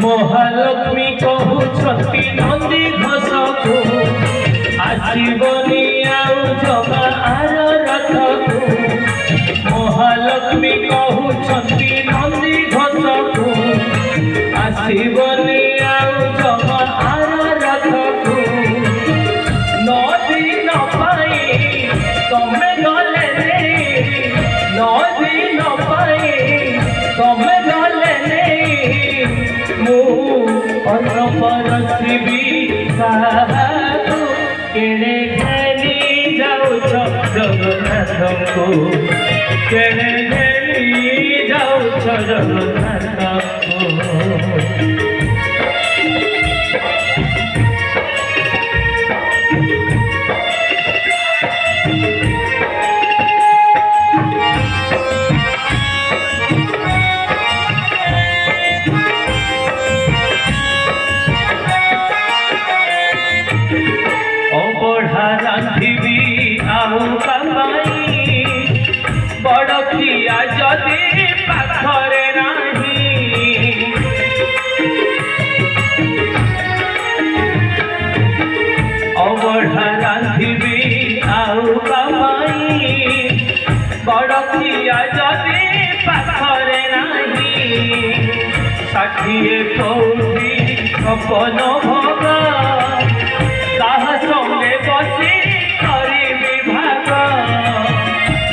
महालक्ष्मी कहूछंती नंदी घोषकु आसीबनी आउ जमा आर रथकु। महालक्ष्मी कहूछंती नंदी घोषकु आसीबनी आउ जमा आर रथकु। नदी न पाई तमे गले नदी न पाई तमे गले परशिवी केणे घेनी जाऊछ जगन्नाथ को केणे घेनी जाऊछ जगन्नाथ को। रांधिबी आउ कमाई बड़ खिया जदि पाखरे नाही। अबढ़ा रांधिबी आउ कमाई बड़ खिया जदि पाखरे नाही। षाठिए पौड़ी सपन भगा ताहा संगे बसी करी विभाग।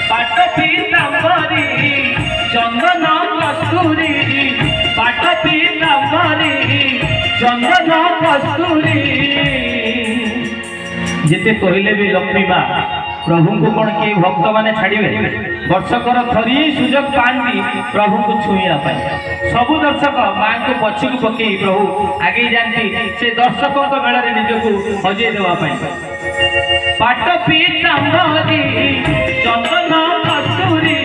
पाट पीताम्बरी चंदन कस्तूरी पाट पीताम्बरी चंदन कस्तूरी। जिते कहले भी लक्ष्मी माँ प्रभु को कौन किए भक्त माने छाड़े वर्षकर थरी सुजोग पाती प्रभु को छुईया सबु दर्शक माँ को पछक पकई प्रभु आगे जाती से दर्शकों मेल निजक हजे देवाई। पाट पीताम्बरी चंदन कस्तूरी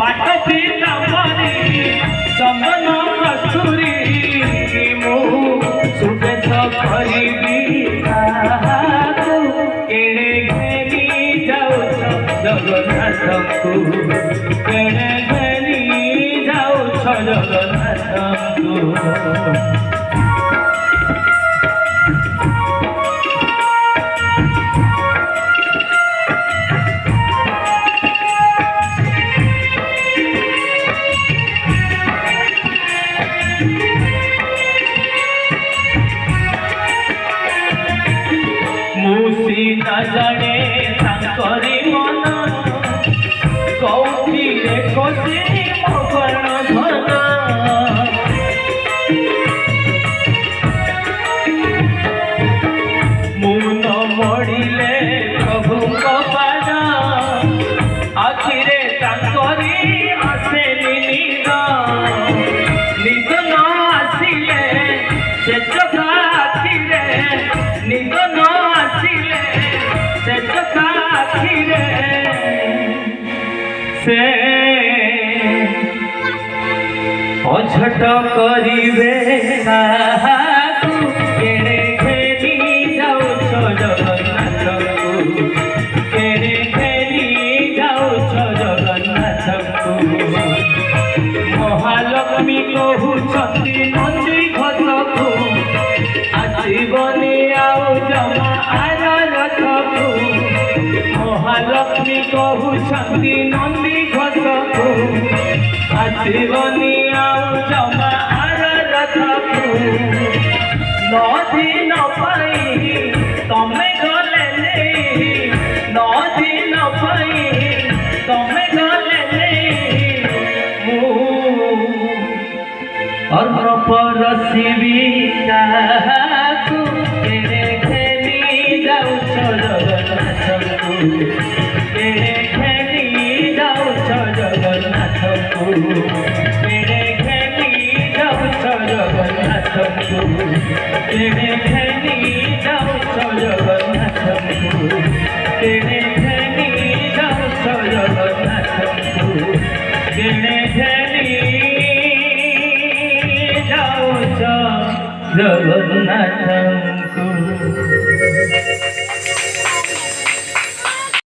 पाट पीताम्बरी चंदन कस्तूरी। सुबेश करी जगन्नाथ को केणे घेनी जाऊछ जगन्नाथ को। मुसी न जाने तांकरी मन कौथी रे कोसी मगन धन। मुन मड़िले प्रभु पाद आखिरे तांकरी आसे निद निद न आसिले से चका आखिरे निद न आसिले से चका आखिरे। से अझट करिवे काहाकु केणे घेनी जाऊछ जगन्नाथ को केणे घेनी जाऊछ जगन्नाथ को। महालक्ष्मी कहूछंती नंदी घोषकु आसीबनी आउ जमा आर रथकु। महालक्ष्मी कहूछंती नंदी घोषकु आसीबनी आउ जमा आर रथकु। नदी न पाई तमे गले नदी न पाई तमे गले परशिवी केणे घेनी जाऊछ जगन्नाथ को केणे घेनी जाऊछ जगन्नाथ को केणे घेनी जाऊछ जगन्नाथ को केणे घेनी जाऊछ जगन्नाथ को केणे घेनी जाऊछ जगन्नाथ को केणे घेनी ଜଗନ୍ନାଥ